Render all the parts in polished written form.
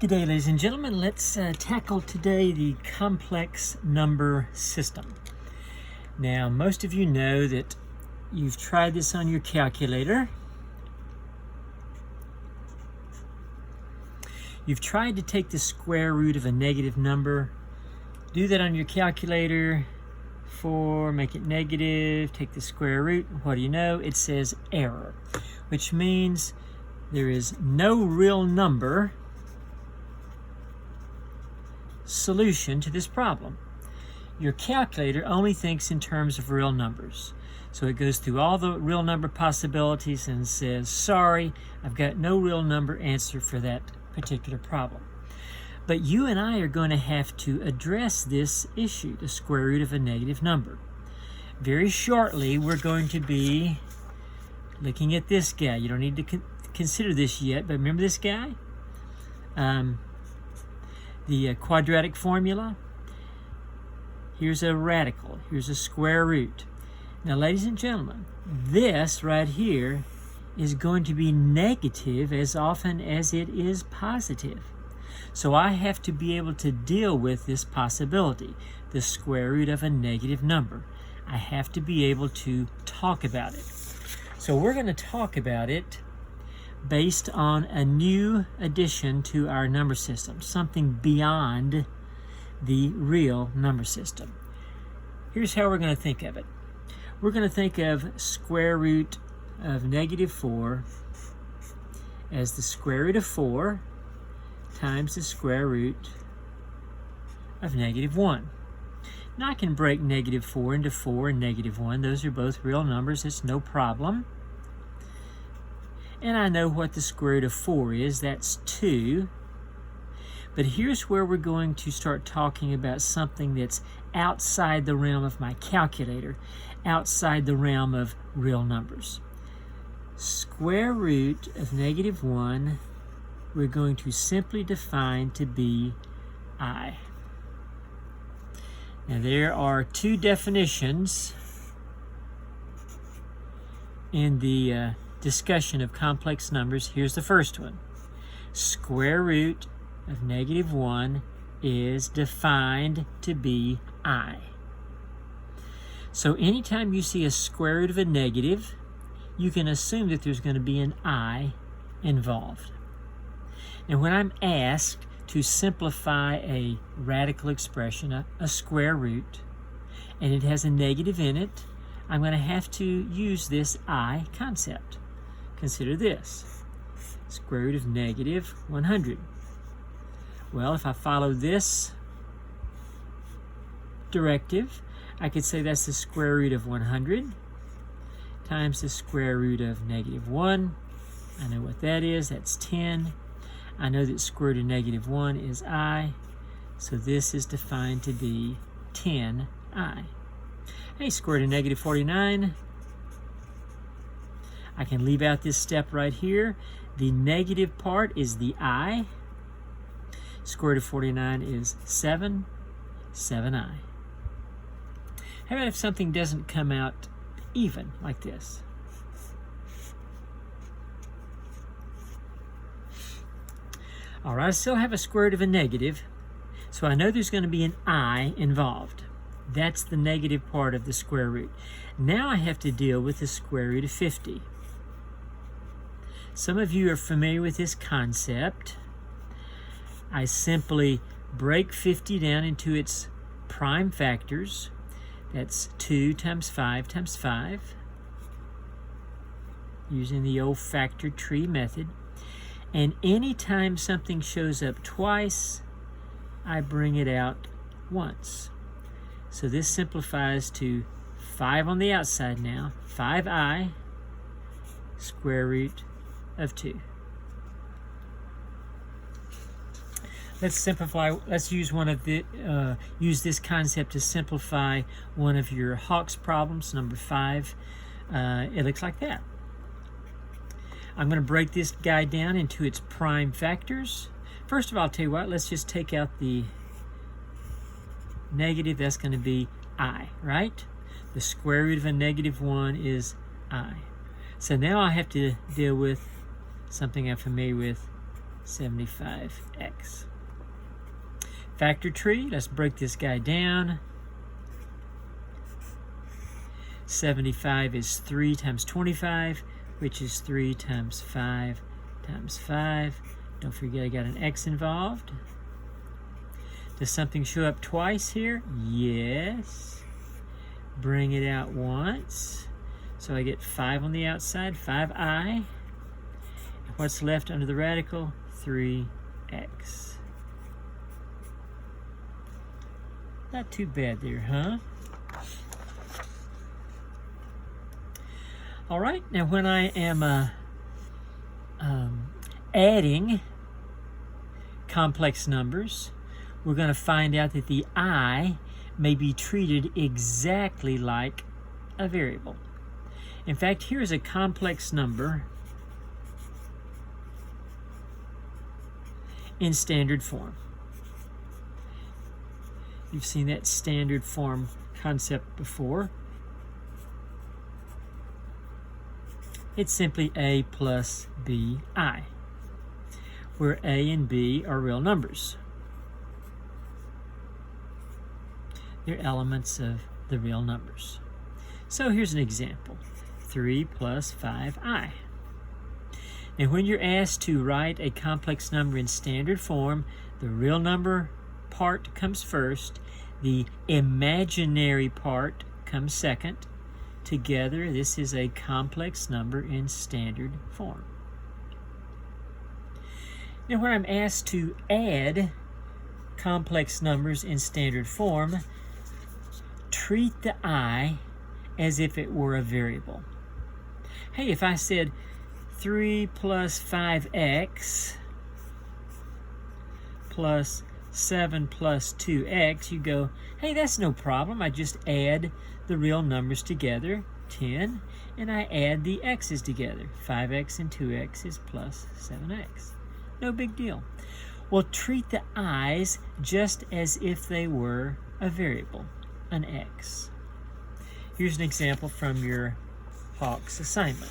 G'day, ladies and gentlemen. Let's tackle today the complex number system. Now, most of you know that you've tried this on your calculator. You've tried to take the square root of a negative number. Do that on your calculator. Make it negative, take the square root. What do you know? It says error, which means there is no real number solution to this problem. Your calculator only thinks in terms of real numbers. So it goes through all the real number possibilities and says, sorry, I've got no real number answer for that particular problem. But you and I are going to have to address this issue, the square root of a negative number. Very shortly, we're going to be looking at this guy. You don't need to consider this yet, but remember this guy? The quadratic formula. Here's a radical. Here's a square root. Now, ladies and gentlemen, this right here is going to be negative as often as it is positive. So I have to be able to deal with this possibility, the square root of a negative number. I have to be able to talk about it. So we're going to talk about it based on a new addition to our number system, something beyond the real number system. Here's how we're going to think of it. We're going to think of square root of negative 4 as the square root of 4 times the square root of negative 1. Now I can break negative 4 into 4 and negative 1. Those are both real numbers. It's no problem. And I know what the square root of 4 is. That's 2. But here's where we're going to start talking about something that's outside the realm of my calculator, outside the realm of real numbers. Square root of negative 1, we're going to simply define to be I. Now there are two definitions in the discussion of complex numbers. Here's the first one. Square root of negative 1 is defined to be I. So anytime you see a square root of a negative, you can assume that there's going to be an I involved. And when I'm asked to simplify a radical expression, a square root, and it has a negative in it, I'm going to have to use this I concept. Consider this, square root of negative 100. Well, if I follow this directive, I could say that's the square root of 100 times the square root of negative 1. I know what that is. That's 10. I know that square root of negative 1 is I, so this is defined to be 10I. Hey, square root of negative 49. I can leave out this step right here. The negative part is the I. Square root of 49 is 7, 7I. How about if something doesn't come out even, like this? All right, I still have a square root of a negative, so I know there's going to be an I involved. That's the negative part of the square root. Now I have to deal with the square root of 50. Some of you are familiar with this concept. I simply break 50 down into its prime factors. That's 2 times 5 times 5, using the old factor tree method. And anytime something shows up twice, I bring it out once. So this simplifies to 5 on the outside now, 5I, square root of 2. Let's simplify. Let's use use this concept to simplify one of your Hawks problems, number 5. It looks like that. I'm going to break this guy down into its prime factors. First of all, I'll tell you what. Let's just take out the negative. That's going to be I, right? The square root of a negative 1 is I. So now I have to deal with something I'm familiar with, 75x. Factor tree, let's break this guy down. 75 is 3 times 25, which is 3 times 5 times 5. Don't forget I got an x involved. Does something show up twice here? Yes. Bring it out once. So I get 5 on the outside, 5i. And what's left under the radical? 3x. Not too bad there, huh? All right, now when I am adding complex numbers, we're going to find out that the I may be treated exactly like a variable. In fact, here's a complex number in standard form. You've seen that standard form concept before. It's simply a plus bi, where a and b are real numbers. They're elements of the real numbers. So here's an example. 3 plus 5i. Now when you're asked to write a complex number in standard form, the real number part comes first, the imaginary part comes second. Together, this is a complex number in standard form. Now when I'm asked to add complex numbers in standard form, treat the I as if it were a variable. Hey, if I said 3 plus 5x plus 7 plus 2x, you go, hey, that's no problem. I just add the real numbers together, 10, and I add the x's together. 5x and 2x is plus 7x. No big deal. Well, treat the i's just as if they were a variable, an x. Here's an example from your Hawks assignment.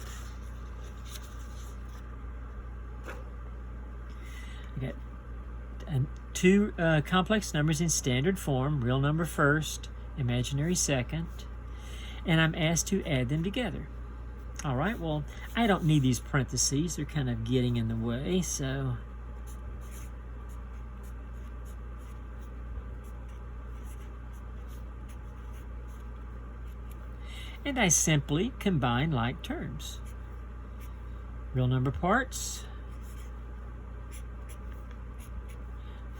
I got two complex numbers in standard form, real number first, imaginary second, and I'm asked to add them together. All right, well, I don't need these parentheses. They're kind of getting in the way, so and I simply combine like terms. Real number parts,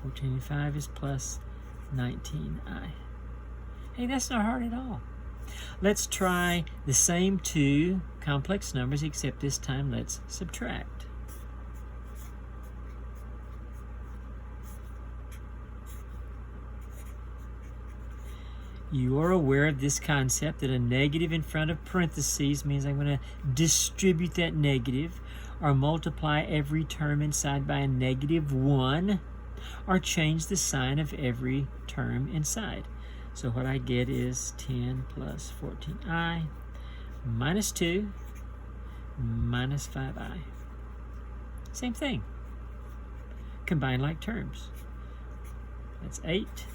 14 and 5 is plus 19i. Hey, that's not hard at all. Let's try the same two complex numbers, except this time let's subtract. You are aware of this concept that a negative in front of parentheses means I'm going to distribute that negative or multiply every term inside by a -1 or change the sign of every term inside. So what I get is 10 plus 14i minus 2 minus 5i. Same thing. Combine like terms. That's 8.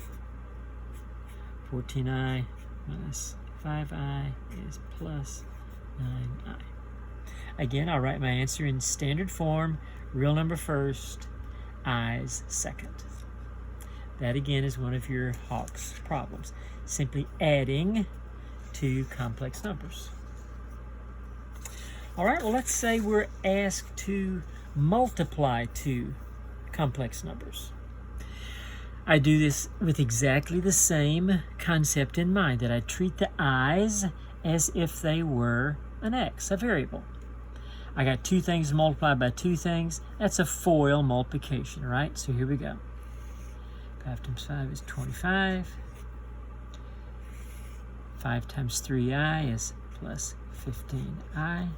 14i minus 5i is plus 9i. Again, I'll write my answer in standard form, real number first, i's second. That again is one of your Hawks problems. Simply adding two complex numbers. All right, well, let's say we're asked to multiply two complex numbers. I do this with exactly the same concept in mind, that I treat the i's as if they were an x, a variable. I got two things multiplied by two things. That's a FOIL multiplication, right? So here we go. 5 times 5 is 25. 5 times 3i is plus 15i.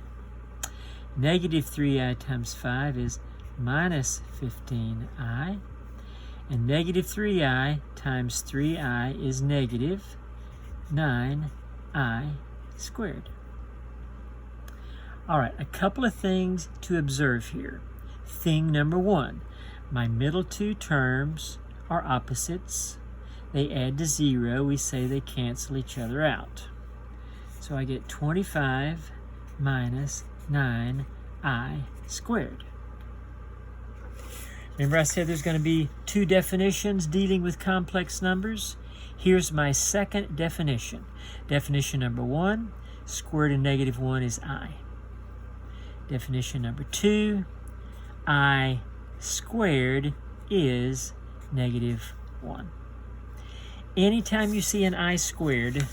Negative 3i times 5 is minus 15i. And negative 3i times 3i is negative 9i squared. All right, a couple of things to observe here. Thing number one, My middle two terms are opposites. They add to 0. We say they cancel each other out. So I get 25 minus 9i squared. Remember I said there's going to be two definitions dealing with complex numbers? Here's my second definition. Definition number 1, square root of negative 1 is I. Definition number 2, I squared is negative 1. Anytime you see an I squared,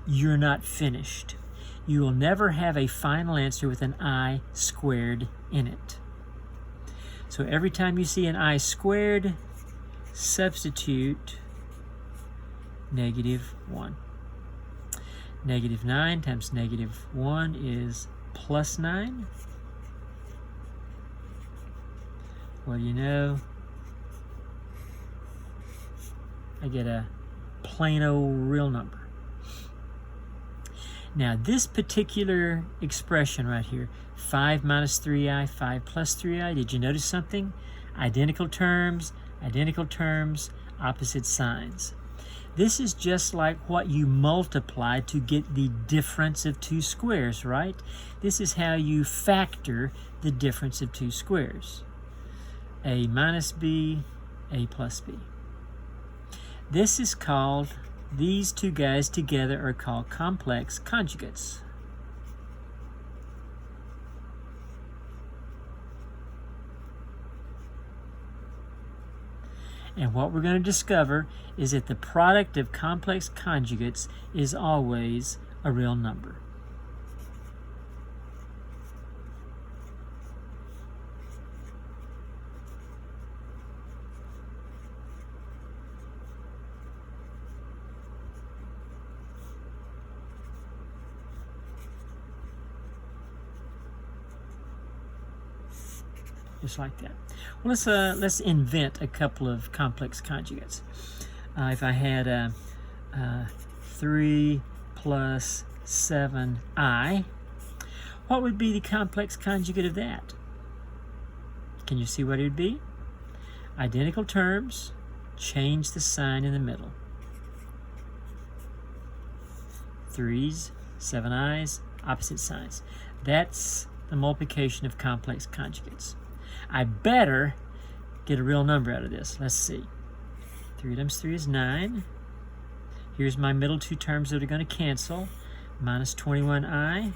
you're not finished. You will never have a final answer with an I squared in it. So every time you see an I squared, substitute negative 1. Negative 9 times negative 1 is plus 9. Well, you know, I get a plain old real number. Now, this particular expression right here, 5 minus 3i, 5 plus 3i, did you notice something? Identical terms, opposite signs. This is just like what you multiply to get the difference of two squares, right? This is how you factor the difference of two squares. A minus b, a plus b. This is called, these two guys together are called complex conjugates. And what we're going to discover is that the product of complex conjugates is always a real number. Just like that. Well, let's invent a couple of complex conjugates. If I had 3 plus 7i, what would be the complex conjugate of that? Can you see what it would be? Identical terms, change the sign in the middle. 3's, 7i's, opposite signs. That's the multiplication of complex conjugates. I better get a real number out of this. Let's see. 3 times 3 is 9. Here's my middle two terms that are going to cancel. Minus 21i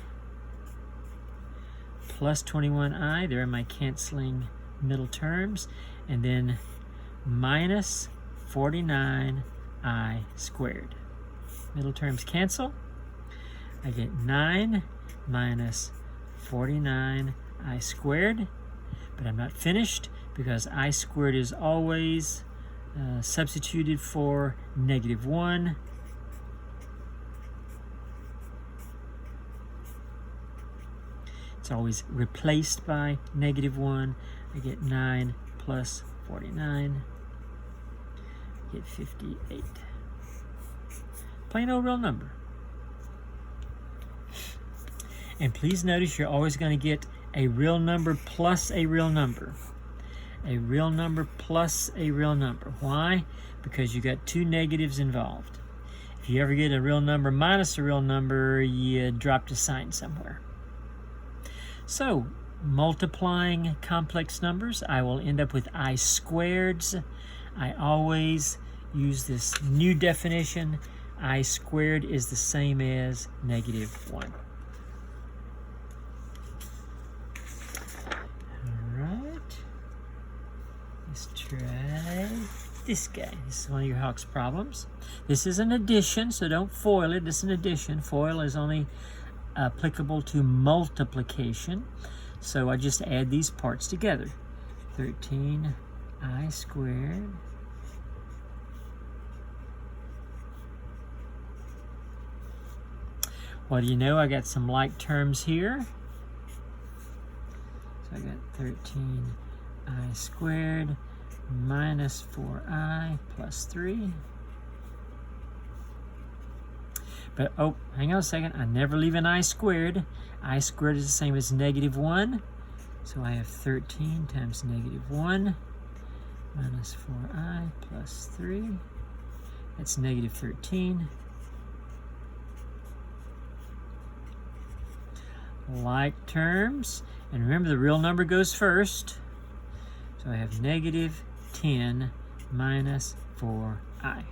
plus 21i. There are my canceling middle terms. And then minus 49i squared. Middle terms cancel. I get 9 minus 49i squared. But I'm not finished because I squared is always substituted for negative 1. It's always replaced by negative 1. I get 9 plus 49. I get 58. Plain old real number. And please notice you're always going to get a real number plus a real number. A real number plus a real number. Why? Because you got two negatives involved. If you ever get a real number minus a real number, you dropped a sign somewhere. So, multiplying complex numbers, I will end up with I squareds. I always use this new definition. I squared is the same as negative 1. Let's try this guy. This is one of your Hawk's problems. This is an addition, so don't FOIL it. This is an addition. FOIL is only applicable to multiplication. So I just add these parts together. 13i squared Well, do you know I got some like terms here? So I got 13i squared minus 4i plus 3. But, oh, hang on a second. I never leave an I squared. I squared is the same as negative 1. So I have 13 times negative 1 minus 4i plus 3. That's negative 13. Like terms, and remember the real number goes first. So I have negative 10 minus 4i.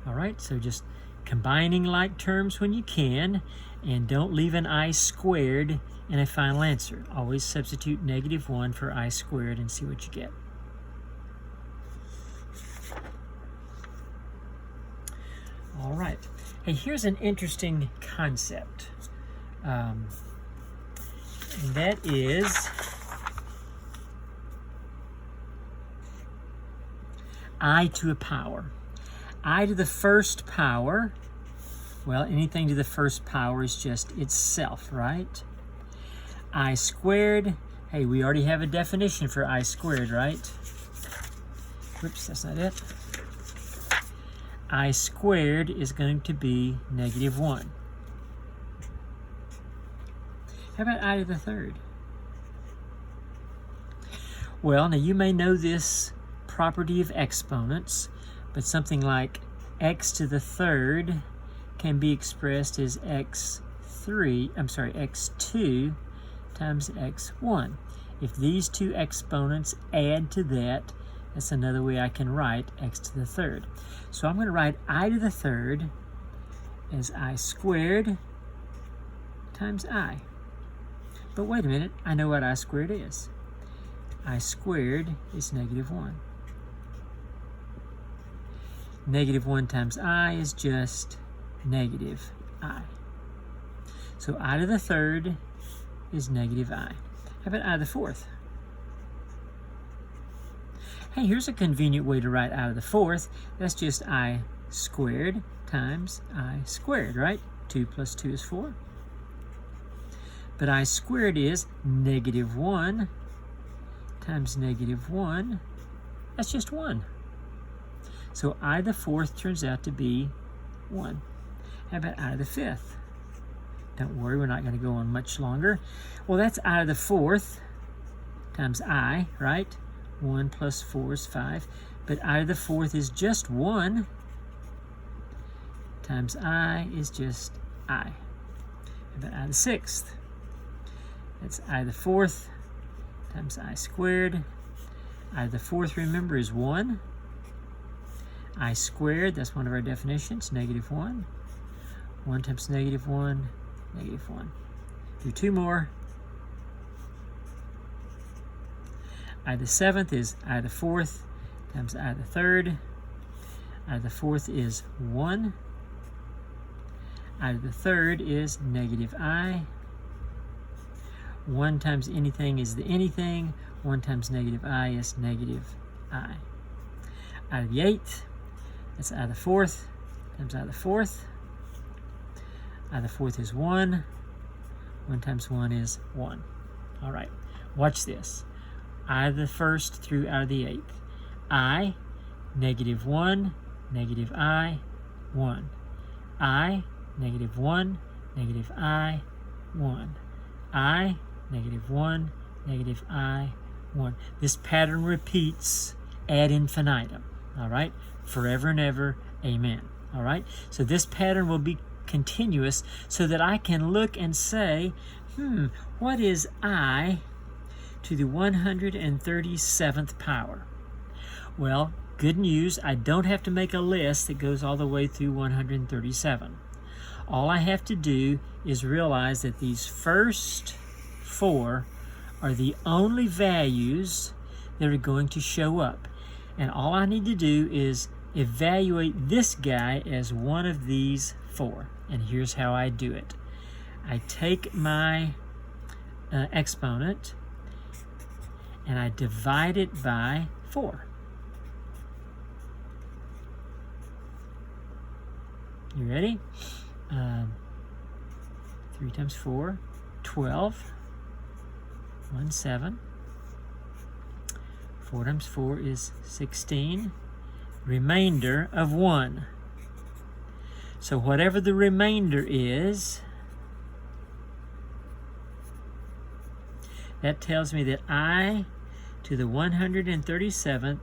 All right, so just combining like terms when you can, and don't leave an I squared in a final answer. Always substitute negative 1 for I squared and see what you get. All right. Hey, here's an interesting concept. And that is I to a power. I to the first power, well, anything to the first power is just itself, right? I squared, hey, we already have a definition for I squared, right? Whoops, that's not it. I squared is going to be negative 1. How about I to the third? Well, now you may know this property of exponents, but something like x to the third can be expressed as x2 times x1. If these two exponents add to that, that's another way I can write x to the third. So I'm going to write I to the third as I squared times I. But wait a minute, I know what I squared is. I squared is negative 1. Negative 1 times I is just negative I. So I to the third is negative I. How about I to the fourth? Hey, here's a convenient way to write I to the fourth. That's just I squared times I squared, right? 2 plus 2 is 4. But I squared is negative 1 times negative 1. That's just 1. So I to the fourth turns out to be 1. How about I to the fifth? Don't worry, we're not going to go on much longer. Well, that's I to the fourth times I, right? 1 plus 4 is 5. But I to the fourth is just 1 times I is just I. How about I to the sixth? That's I to the fourth times I squared. I to the fourth, remember, is 1. I squared, that's one of our definitions, negative 1. 1 times negative 1, negative 1. Do 2 more. I to the seventh is I to the fourth times I to the third. I to the fourth is 1. I to the third is negative I. 1 times anything is the anything. 1 times negative I is negative I. I to the eighth, that's I to the fourth times I to the fourth. I to the fourth is 1. 1 times 1 is 1. All right, watch this. I to the first through I to the eighth. I, negative 1, negative I, 1. I, negative 1, negative I, 1. I, negative 1, negative I, 1. This pattern repeats ad infinitum, all right? Forever and ever, amen, all right? So this pattern will be continuous so that I can look and say, what is I to the 137th power? Well, good news, I don't have to make a list that goes all the way through 137. All I have to do is realize that these first 4 are the only values that are going to show up. And all I need to do is evaluate this guy as one of these 4. And here's how I do it. I take my exponent and I divide it by 4. You ready? 3 times 4, 12. 1, 7. 4 times 4 is 16. Remainder of 1. So whatever the remainder is, that tells me that I to the 137th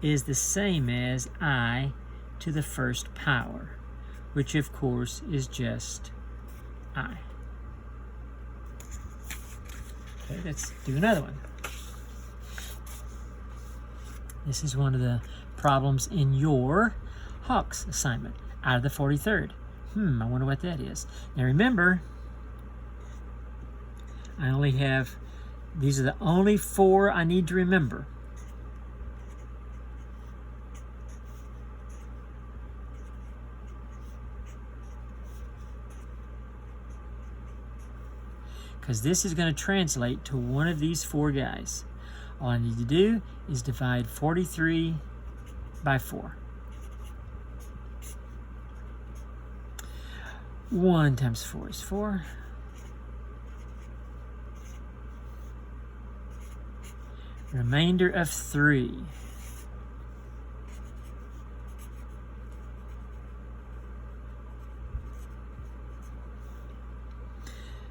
is the same as I to the first power, which of course is just I. Okay, let's do another one. This is one of the problems in your Hawks assignment, out of the 43rd. I wonder what that is. Now remember, I only have, these are the only 4 I need to remember. Because this is going to translate to one of these 4 guys. All I need to do is divide 43 by 4. 1 times 4 is 4. Remainder of 3.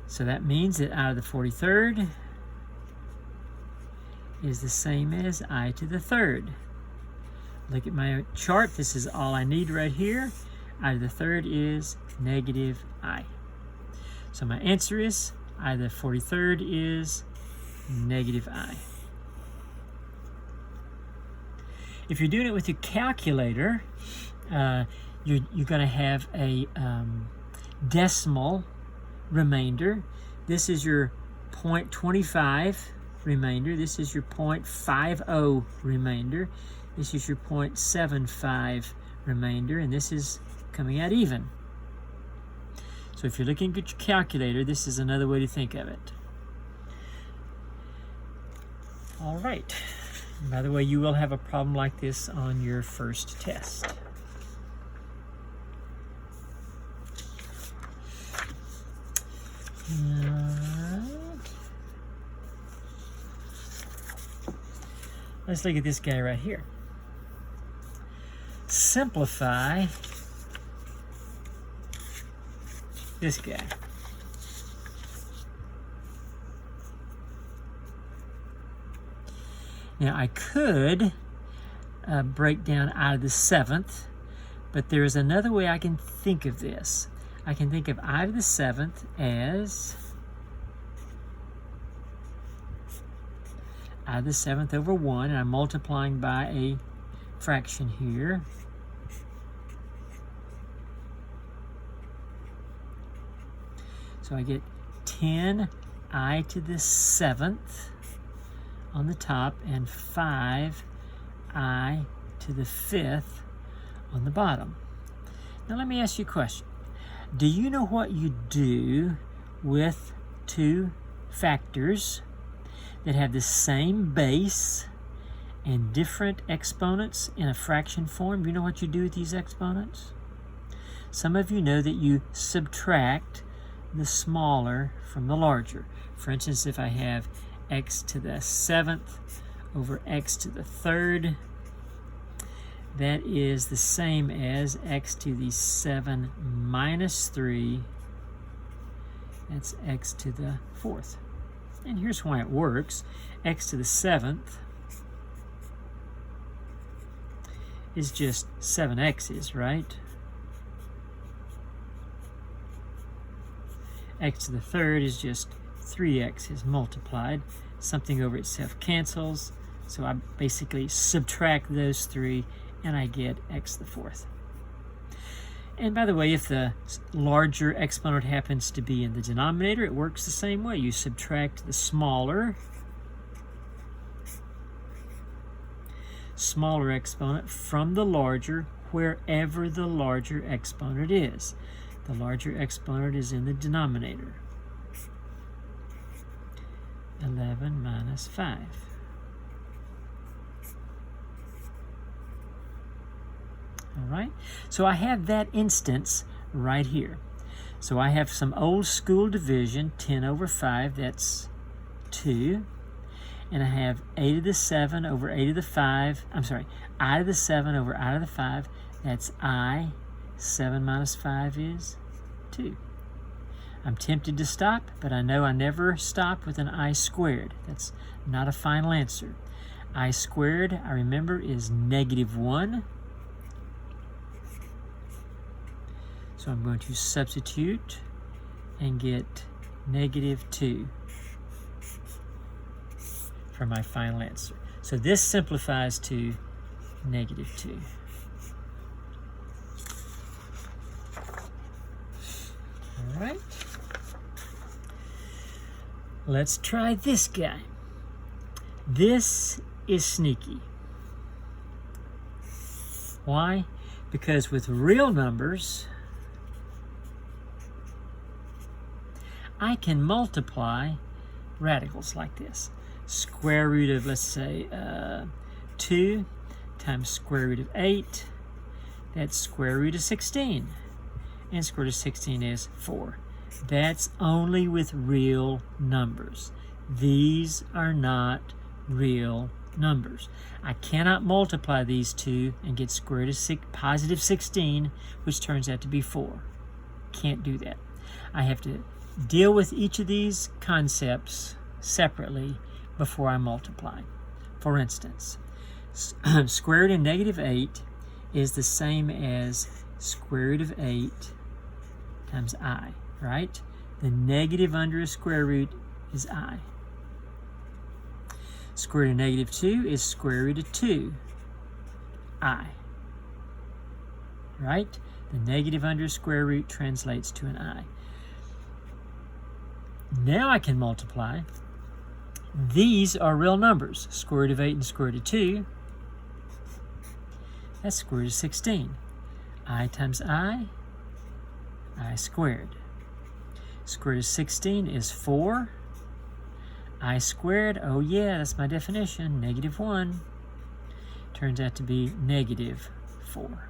So that means that I to the 43rd is the same as I to the 3rd. Look at my chart. This is all I need right here. I to the 3rd is negative I. So my answer is I to the 43rd is negative I. If you're doing it with your calculator, you're going to have a decimal remainder. This is your 0.25 remainder. This is your 0.50 remainder. This is your 0.75 remainder, and this is coming out even. So if you're looking at your calculator, this is another way to think of it. All right. By the way, you will have a problem like this on your first test. Let's look at this guy right here. Simplify this guy. Now I could break down I to the 7th, but there is another way I can think of this. I can think of I to the 7th as I to the 7th over 1, and I'm multiplying by a fraction here. So I get 10 I to the 7th on the top and 5 I to the 5th on the bottom. Now let me ask you a question. Do you know what you do with 2 factors that have the same base and different exponents in a fraction form? You know what you do with these exponents? Some of you know that you subtract the smaller from the larger. For instance, if I have x to the 7th over x to the 3rd, that is the same as x to the 7 minus 3. That's x to the 4th. And here's why it works. X to the 7th is just 7x's, right? X to the 3rd is just 3x's multiplied. Something over itself cancels. So I basically subtract those 3 and I get x to the 4th. And by the way, if the larger exponent happens to be in the denominator, it works the same way. You subtract the smaller exponent from the larger wherever the larger exponent is. The larger exponent is in the denominator. 11 minus 5. All right, so I have that instance right here. So I have some old school division, 10 over 5, that's 2. And I have a to the 7 over a to the 5, I to the 7 over I to the 5, that's I. 7 minus 5 is 2. I'm tempted to stop, but I know I never stop with an I squared. That's not a final answer. I squared, I remember, is -1. So I'm going to substitute and get -2 for my final answer. So this simplifies to -2. All right. Let's try this guy. This is sneaky. Why? Because with real numbers, I can multiply radicals like this. Square root of, let's say, 2 times square root of 8, that's square root of 16. And square root of 16 is 4. That's only with real numbers. These are not real numbers. I cannot multiply these two and get square root of positive 16, which turns out to be 4. Can't do that. I have to deal with each of these concepts separately before I multiply. For instance, square root of -8 is the same as square root of 8 times I, right? The negative under a square root is I. Square root of -2 is square root of 2, I. Right? The negative under a square root translates to an I. Now I can multiply. These are real numbers. Square root of 8 and square root of 2. That's square root of 16. I times I squared. Square root of 16 is 4. I squared, oh yeah, that's my definition, -1. Turns out to be -4.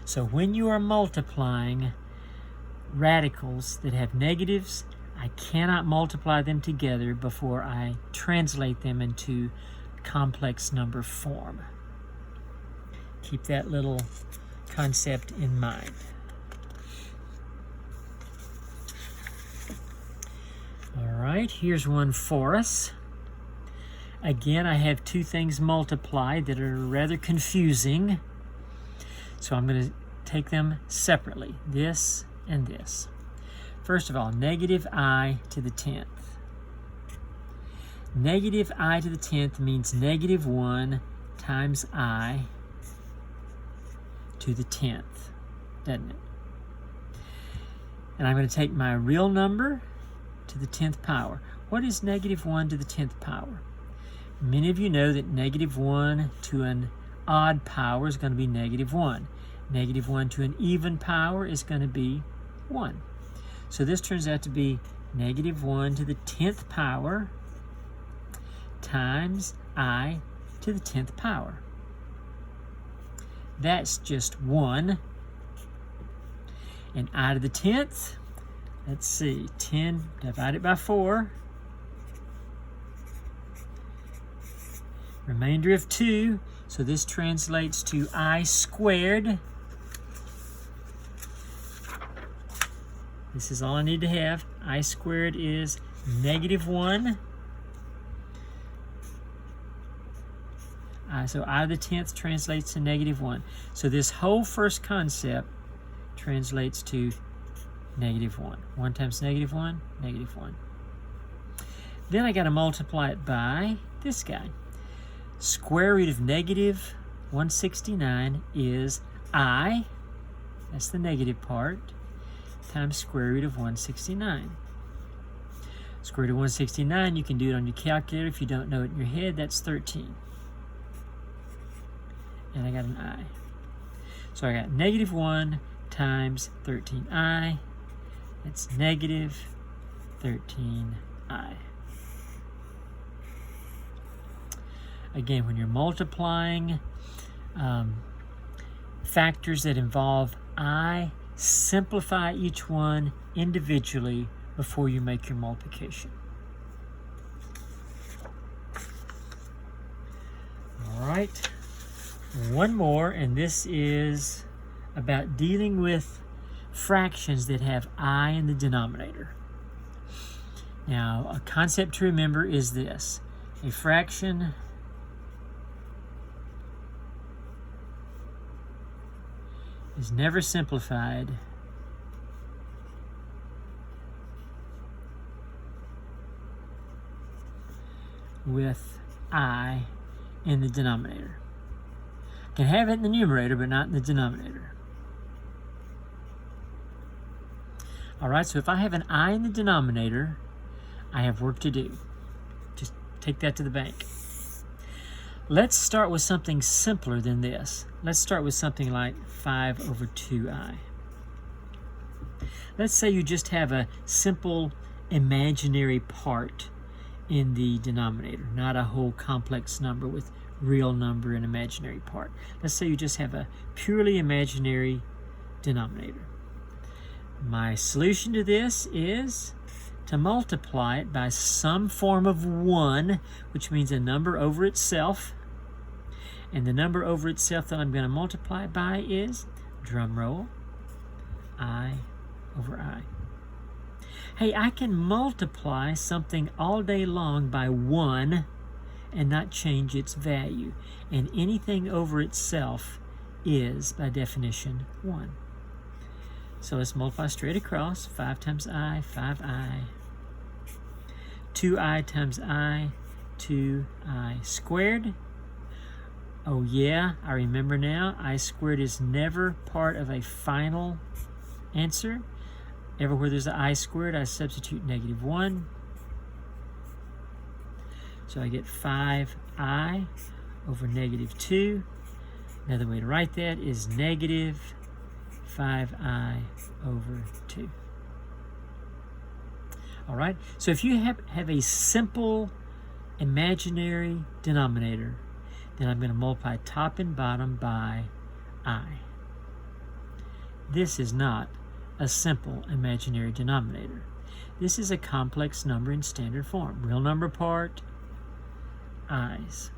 So when you are multiplying radicals that have negatives, I cannot multiply them together before I translate them into complex number form. Keep that little concept in mind. All right, here's one for us. Again, I have two things multiplied that are rather confusing. So I'm going to take them separately, this and this. First of all, -I to the 10th. -I to the 10th means -1 times I to the 10th, doesn't it? And I'm going to take my real number to the 10th power. What is -1 to the 10th power? Many of you know that -1 to an odd power is going to be -1. -1 to an even power is going to be 1. So this turns out to be -1 to the 10th power times I to the 10th power. That's just 1. And I to the 10th, let's see, 10 divided by 4. Remainder of 2, so this translates to I squared. This is all I need to have. I squared is -1. So I to the 10th translates to -1. So this whole first concept translates to -1. 1 times -1, -1. Then I got to multiply it by this guy. Square root of -169 is I, that's the negative part, times square root of 169. Square root of 169, you can do it on your calculator. If you don't know it in your head, that's 13. And I got an I. So I got -1 times 13i. That's -13i. Again, when you're multiplying factors that involve I, simplify each one individually before you make your multiplication. All right. One more, and this is about dealing with fractions that have I in the denominator. Now, a concept to remember is this. A fraction is never simplified with I in the denominator. Can have it in the numerator, but not in the denominator. All right, so if I have an I in the denominator, I have work to do. Just take that to the bank. Let's start with something simpler than this. Let's start with something like 5 over 2i. Let's say you just have a simple imaginary part in the denominator, not a whole complex number with real number and imaginary part. Let's say you just have a purely imaginary denominator. My solution to this is to multiply it by some form of 1, which means a number over itself. And the number over itself that I'm going to multiply by is, drum roll, I over I. Hey, I can multiply something all day long by 1 and not change its value. And anything over itself is, by definition, 1. So let's multiply straight across. 5 times I, 5i. 2i times I, 2i squared. Oh yeah, I remember now. I squared is never part of a final answer. Everywhere there's an I squared, I substitute -1. So I get 5i over -2. Another way to write that is negative 5i over 2. All right, so if you have a simple imaginary denominator, then I'm going to multiply top and bottom by I. This is not a simple imaginary denominator. This is a complex number in standard form. Real number part, i's.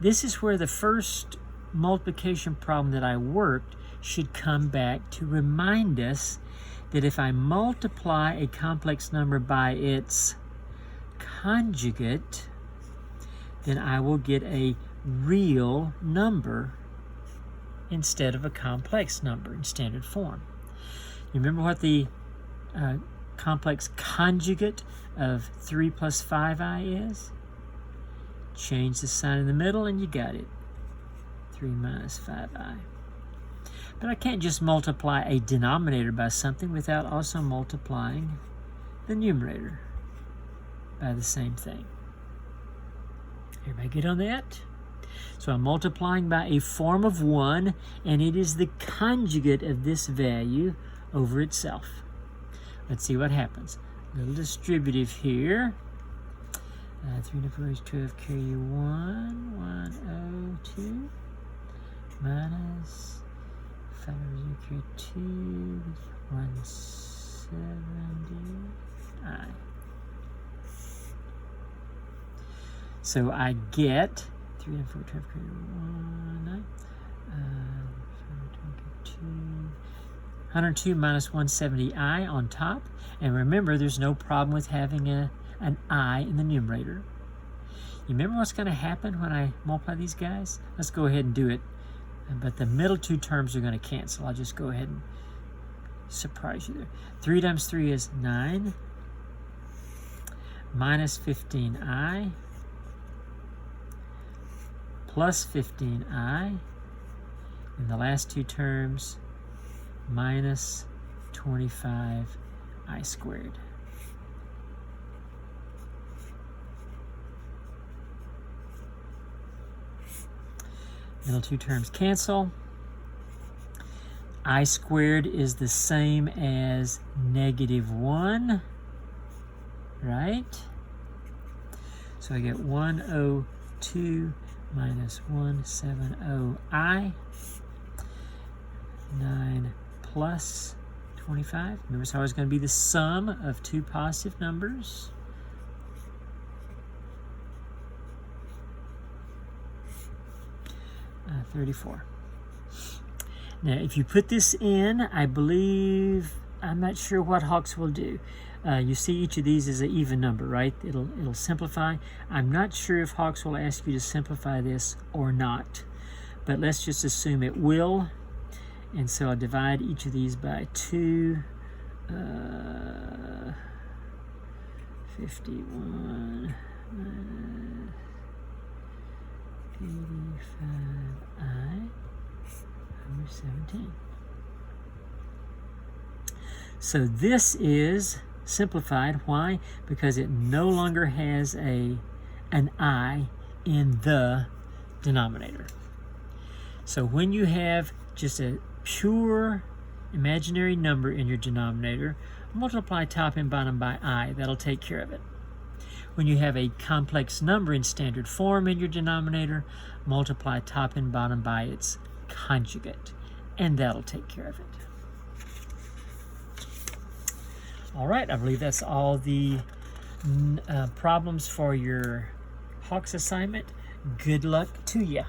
This is where the first multiplication problem that I worked should come back to remind us that if I multiply a complex number by its conjugate, then I will get a real number instead of a complex number in standard form. You remember what the complex conjugate of 3 plus 5i is? Change the sign in the middle and you got it. 3 minus 5i. But I can't just multiply a denominator by something without also multiplying the numerator by the same thing. Everybody get on that? So I'm multiplying by a form of 1, and it is the conjugate of this value over itself. Let's see what happens. A little distributive here. 3 to 4 is 12, carry 1, 102, minus 5 over 0, carry 2, 170i. So I get 3 and 4, 12, carry 1, 9, 102 minus 170i on top. And remember, there's no problem with having an I in the numerator. You remember what's going to happen when I multiply these guys? Let's go ahead and do it. But the middle two terms are going to cancel. I'll just go ahead and surprise you there. 3 times 3 is 9. Minus 15i. Plus 15i. And the last two terms, minus 25i squared. Middle two terms cancel. I squared is the same as -1, right? So I get 102 minus 170i. 9 plus 25. Remember, it's always going to be the sum of two positive numbers. 34. Now, if you put this in, I believe, I'm not sure what Hawks will do. You see each of these is an even number, right? It'll simplify. I'm not sure if Hawks will ask you to simplify this or not, but let's just assume it will. And so I'll divide each of these by 2. 51 85i over 17. So this is simplified. Why? Because it no longer has an I in the denominator. So when you have just a pure imaginary number in your denominator, multiply top and bottom by I. That'll take care of it. When you have a complex number in standard form in your denominator, multiply top and bottom by its conjugate, and that'll take care of it. All right, I believe that's all the problems for your Hawks assignment. Good luck to you.